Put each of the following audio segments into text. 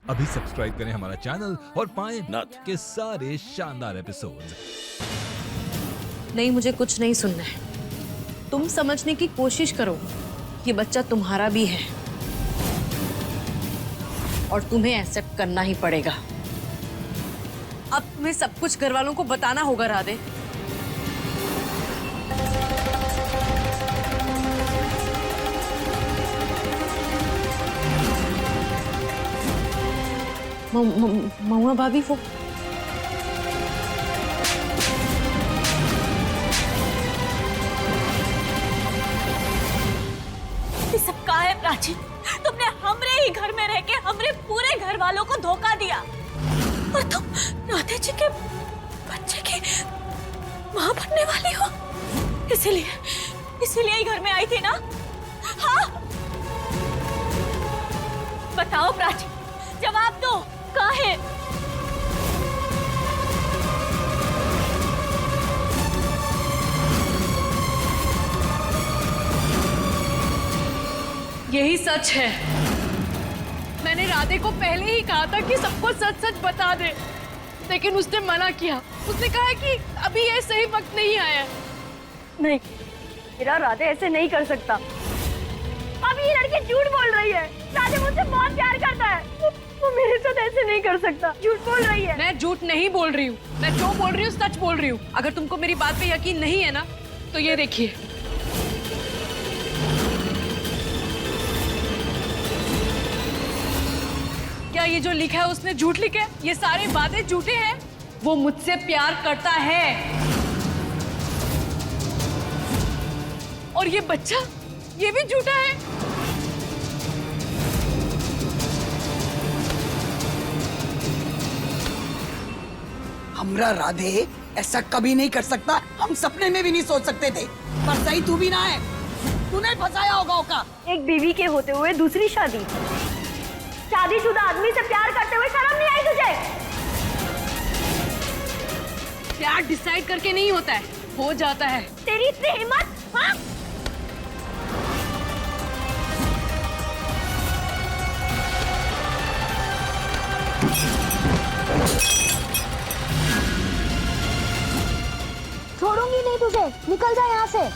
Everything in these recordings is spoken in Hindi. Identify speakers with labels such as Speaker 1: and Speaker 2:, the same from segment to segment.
Speaker 1: अभी सब्सक्राइब करें हमारा चैनल और पाएं
Speaker 2: नाथ।
Speaker 1: के सारे शानदार एपिसोड्स।
Speaker 3: नहीं, मुझे कुछ नहीं सुनना है। तुम समझने की कोशिश करो, ये बच्चा तुम्हारा भी है और तुम्हें एक्सेप्ट करना ही पड़ेगा। अब तुम्हें सब कुछ घर वालों को बताना होगा राधे। महुआ भाभी वो
Speaker 4: ये सब का है प्राची? तुमने हमरे ही घर में रह के हमरे पूरे घर वालों को धोखा दिया और तुम राधे जी के बच्चे की मां बनने वाली हो। इसीलिए ही घर में आई थी ना? हाँ, बताओ प्राची, जवाब दो, काहे?
Speaker 3: यही सच है। मैंने राधे को पहले ही कहा था कि सबको सच सच बता दे, लेकिन उसने मना किया। उसने कहा कि अभी ये सही वक्त नहीं आया।
Speaker 4: नहीं, मेरा राधे ऐसे नहीं कर सकता। अभी ये लड़की झूठ बोल रही है। राधे मुझसे बहुत प्यार करता है। वो मेरे साथ ऐसे नहीं कर सकता। झूठ बोल रही है।
Speaker 3: मैं झूठ नहीं बोल रही हूँ, मैं जो बोल रही हूँ सच बोल रही हूँ। अगर तुमको मेरी बात पे यकीन नहीं है ना, तो ये देखिए। क्या ये जो लिखा है उसने झूठ लिखा है? ये सारे बातें झूठे हैं। वो मुझसे प्यार करता है और ये बच्चा, ये भी झूठा है।
Speaker 5: हमरा राधे ऐसा कभी नहीं कर सकता। हम सपने में भी नहीं सोच सकते थे। पर सही तू भी ना है, तूने फंसाया होगा ओका।
Speaker 4: एक बीवी के होते हुए दूसरी शादी, शादीशुदा आदमी से प्यार करते हुए शर्म नहीं आई तुझे?
Speaker 3: प्यार डिसाइड करके नहीं होता है, हो जाता है।
Speaker 4: तेरी इतनी हिम्मत? हाँ?
Speaker 6: छोड़ूंगी नहीं तुझे, निकल जा यहाँ से।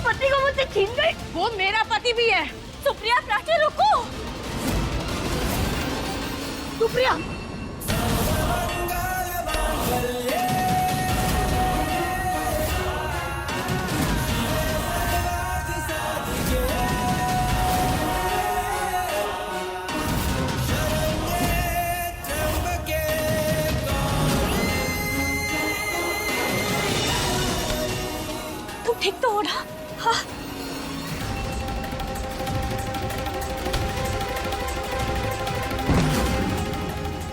Speaker 4: पति को मुझसे छीन गई।
Speaker 3: वो मेरा पति भी है।
Speaker 4: सुप्रिया, प्राची रुको।
Speaker 5: सुप्रिया,
Speaker 4: तुम ठीक तो हो ना? हाँ।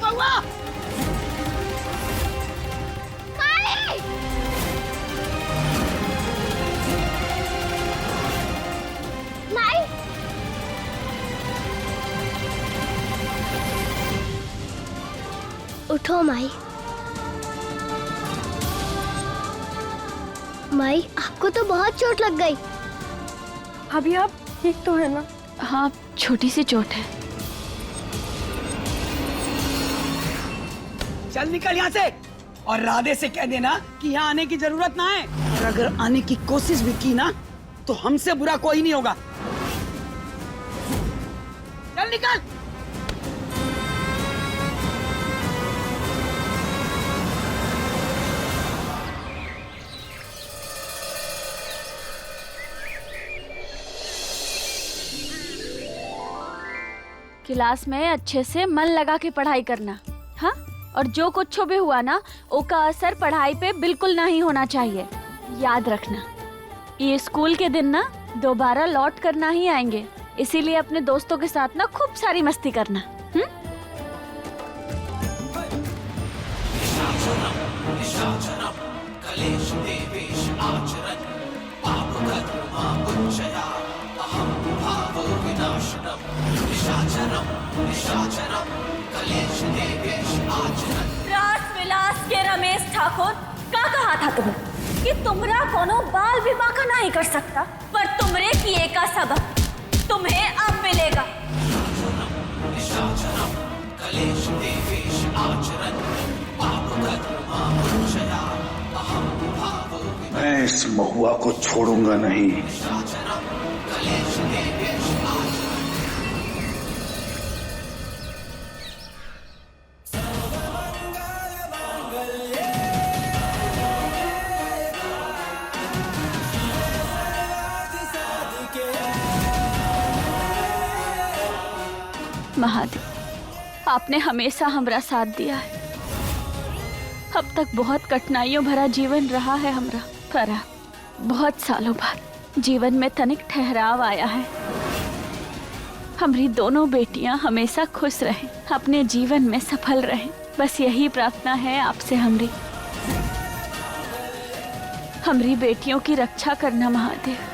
Speaker 5: महुआ,
Speaker 6: नहीं, उठो माई। माई, आपको तो बहुत चोट लग गई।
Speaker 4: अभी आप ठीक तो है ना?
Speaker 7: हाँ, छोटी सी चोट है।
Speaker 5: चल निकल यहाँ से और राधे से कह देना कि यहाँ आने की जरूरत ना है। और अगर आने की कोशिश भी की ना, तो हमसे बुरा कोई नहीं होगा। चल निकल।
Speaker 7: क्लास में अच्छे से मन लगा के पढ़ाई करना, हाँ? और जो कुछ भी हुआ ना, उसका असर पढ़ाई पे बिल्कुल नहीं होना चाहिए। याद रखना, ये स्कूल के दिन ना दोबारा लौट कर ना ही आएंगे। इसीलिए अपने दोस्तों के साथ ना खूब सारी मस्ती करना।
Speaker 4: रास विलास के रमेश ठाकुर का कहा था तुमने कि तुमरा कोनो बाल विवाह का नहीं कर सकता, पर तुमरे किए का सबक तुम्हें
Speaker 2: इस महुआ को छोड़ूंगा नहीं।
Speaker 7: महादेव, आपने हमेशा हमारा साथ दिया है। अब तक बहुत कठिनाइयों भरा जीवन रहा है हमरा, पर बहुत सालों बाद जीवन में तनिक ठहराव आया है। हमारी दोनों बेटियां हमेशा खुश रहें, अपने जीवन में सफल रहें, बस यही प्रार्थना है आपसे। हमारी बेटियों की रक्षा करना महादेव।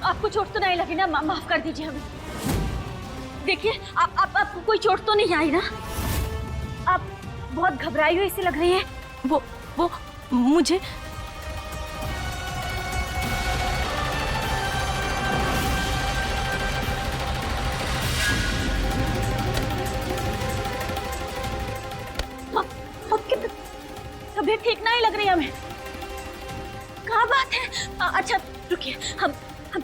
Speaker 7: आपको चोट तो नहीं लगी ना? माफ कर दीजिए हमें। देखिए, आपको कोई चोट तो नहीं आई ना? आप बहुत घबराई हुई सी लग रही हैं। वो मुझे तबीयत ठीक नहीं लग रही है हमें। क्या बात है? अच्छा रुकिए, हम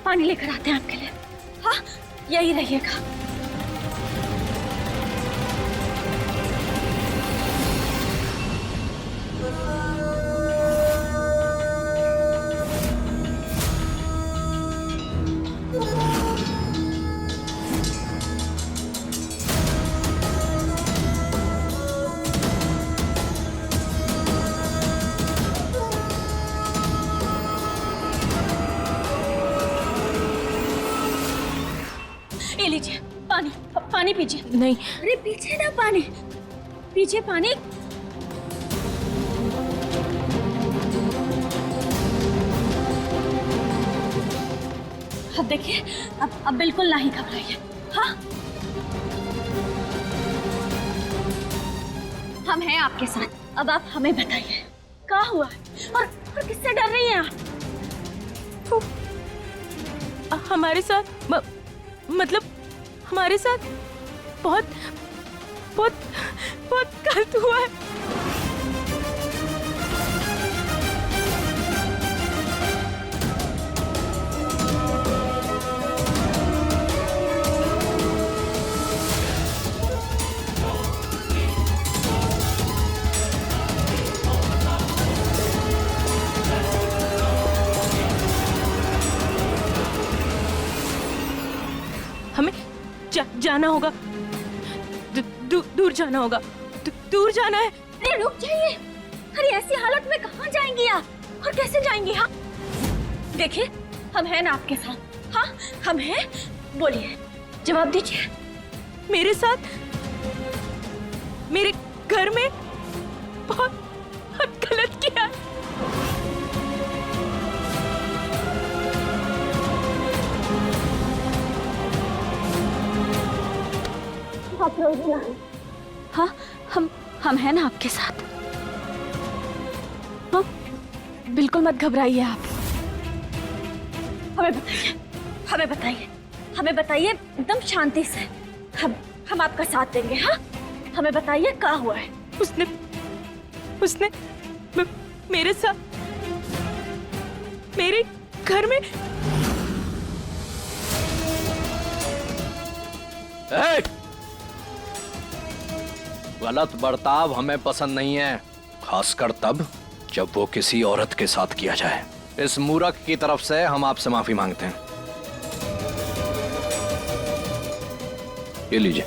Speaker 7: पानी लेकर आते हैं आपके लिए। हाँ, यही रहिएगा। लीजिए पानी पीजिए। नहीं, अरे पीछे ना पानी, पीछे पानी। अब देखिए, अब बिल्कुल नहीं घबराइए। हाँ, हम हैं आपके साथ। अब आप हमें बताइए क्या हुआ है और किससे डर रही हैं आप?
Speaker 8: हमारे साथ मतलब हमारे साथ बहुत बहुत बहुत गलत हुआ है। हमें जाना होगा, दूर जाना होगा, दूर जाना है।
Speaker 4: अरे रुक जाइए, अरे ऐसी हालत में कहाँ जाएंगी आप और कैसे जाएंगी? हाँ देखिए, हम हैं ना आपके साथ। हाँ हम हैं, बोलिए, जवाब दीजिए।
Speaker 8: मेरे साथ मेरे घर में बहुत गलत किया।
Speaker 7: हाँ, हम हैं ना आपके साथ। हाँ, बिल्कुल मत घबराइए आप।
Speaker 4: हमें बताइए एकदम शांति से। हम आपका साथ देंगे। हाँ, हमें बताइए क्या हुआ है।
Speaker 8: उसने मेरे साथ मेरे घर में
Speaker 9: गलत बर्ताव हमें पसंद नहीं है, खासकर तब जब वो किसी औरत के साथ किया जाए। इस मूर्ख की तरफ से हम आपसे माफी मांगते हैं। ये लीजिए।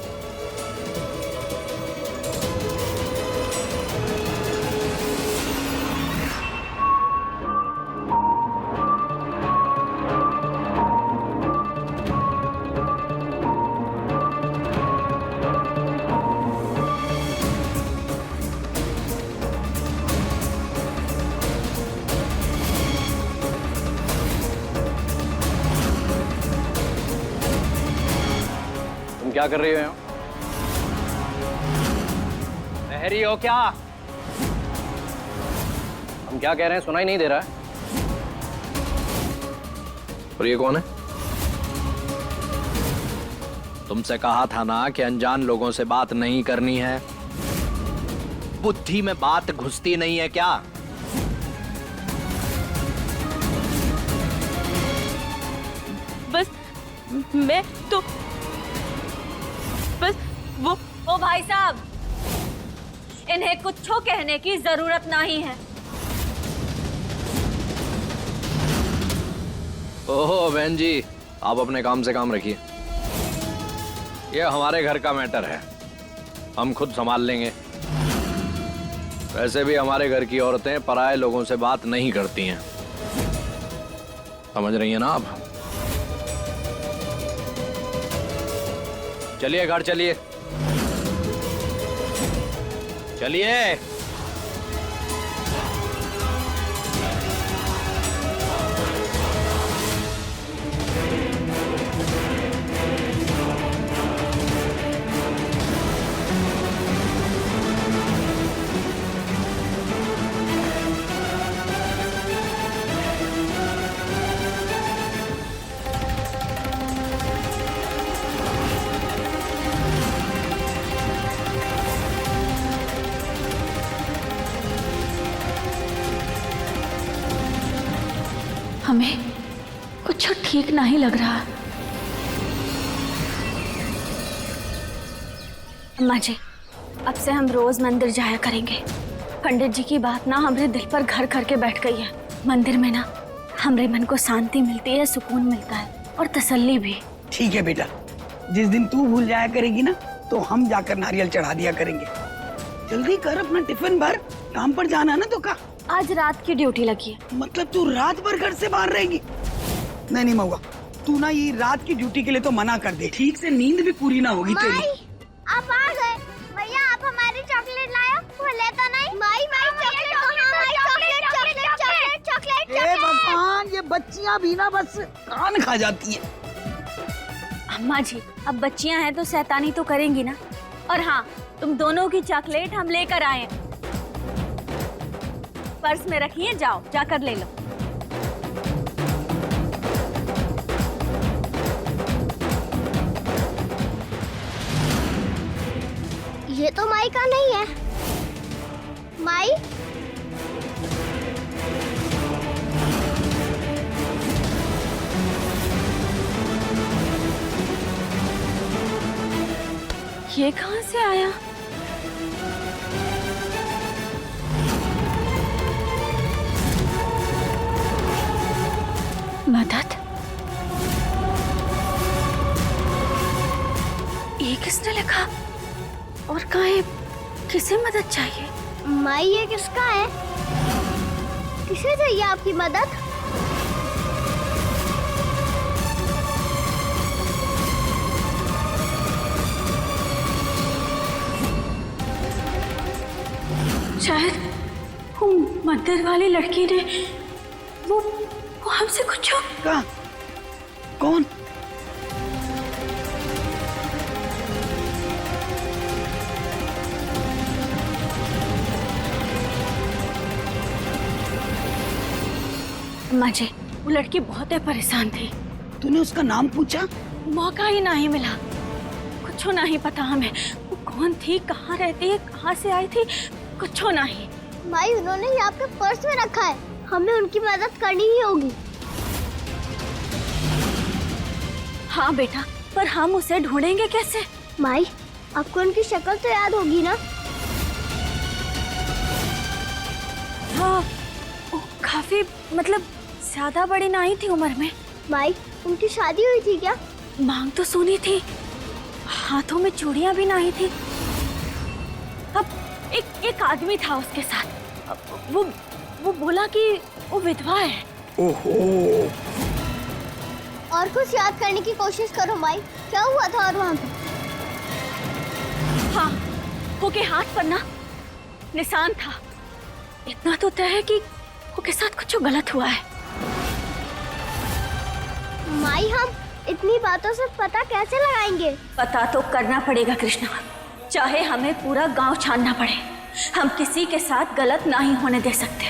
Speaker 9: तुम क्या कर रही हो? बहरी हो क्या? हम क्या कह रहे हैं सुनाई नहीं दे रहा है? और ये कौन है? तुमसे कहा था ना कि अनजान लोगों से बात नहीं करनी है। बुद्धि में बात घुसती नहीं है क्या?
Speaker 8: बस मैं तो बस वो
Speaker 4: ओ भाई साहब, इन्हें कुछो कहने की जरूरत नहीं है।
Speaker 9: ओहो बहन जी, आप अपने काम से काम रखिए। ये हमारे घर का मैटर है, हम खुद संभाल लेंगे। वैसे भी हमारे घर की औरतें पराये लोगों से बात नहीं करती हैं, समझ रही हैं ना आप? चलिए घर चलिए, चलिए।
Speaker 7: हमें कुछ ठीक नहीं लग रहा। अम्मा जी, अब से हम रोज मंदिर जाया करेंगे। पंडित जी की बात ना हमारे दिल पर घर करके बैठ गई है। मंदिर में ना हमारे मन को शांति मिलती है, सुकून मिलता है और तसल्ली भी।
Speaker 5: ठीक है बेटा, जिस दिन तू भूल जाया करेगी ना तो हम जाकर नारियल चढ़ा दिया करेंगे। जल्दी कर, अपना टिफिन भर, काम पर जाना है ना। तो का
Speaker 7: आज रात की ड्यूटी लगी है।
Speaker 5: मतलब तू रात भर घर से बाहर रहेगी? नहीं मऊआ, तू ना ये रात की ड्यूटी के लिए तो मना कर दे, ठीक से नींद भी पूरी ना होगी तेरी।
Speaker 6: आप आ गए। भैया आप हमारी चॉकलेट लायो, भूले तो नहीं? माई चॉकलेट
Speaker 5: ए भगवान, ये बच्चियां भी ना बस कान खा जाती हैं।
Speaker 7: अम्मा जी, अब बच्चियां हैं तो शैतानी तो करेंगी ना। और हाँ, तुम दोनों की चॉकलेट हम लेकर आए हैं, पर्स में रखिए, जाओ जाकर ले लो।
Speaker 6: ये तो माई का नहीं है। माई
Speaker 7: ये कहाँ से आया? मदद? ये किसने लिखा? और कहाँ है? किसे मदद चाहिए?
Speaker 6: माई ये किसका है? किसे चाहिए आपकी मदद?
Speaker 7: शायद वो मंदिर वाली लड़की ने वो हमसे कुछ
Speaker 5: कहा? कौन?
Speaker 7: अम्मा जी, वो लड़की बहुत ही परेशान थी।
Speaker 5: तूने उसका नाम पूछा?
Speaker 7: मौका ही नहीं मिला, कुछ नहीं पता हमें। वो कौन थी, कहाँ रहती है, कहाँ से आई थी, कुछ नहीं।
Speaker 6: माई उन्होंने ये आपके पर्स में रखा है, हमें उनकी मदद करनी ही होगी।
Speaker 7: हाँ बेटा, पर हम उसे ढूंढेंगे कैसे?
Speaker 6: माई आपको उनकी शक्ल तो याद होगी ना?
Speaker 7: हाँ, वो काफी मतलब ज्यादा बड़ी नहीं थी उम्र में।
Speaker 6: माई उनकी शादी हुई थी क्या?
Speaker 7: मांग तो सोनी थी, हाथों में चूड़ियां भी नहीं थी। अब एक आदमी था उसके साथ, वो बोला कि वो विधवा है।
Speaker 2: ओहो,
Speaker 6: और कुछ याद करने की कोशिश करो माई, क्या हुआ था और वहाँ पे?
Speaker 7: हाँ, वो के हाथ पर ना निशान था। इतना तो तय है कि वो के साथ कुछ गलत हुआ है।
Speaker 6: माई हम इतनी बातों से पता कैसे लगाएंगे?
Speaker 7: पता तो करना पड़ेगा कृष्णा, चाहे हमें पूरा गांव छानना पड़े। हम किसी के साथ गलत नहीं होने दे सकते।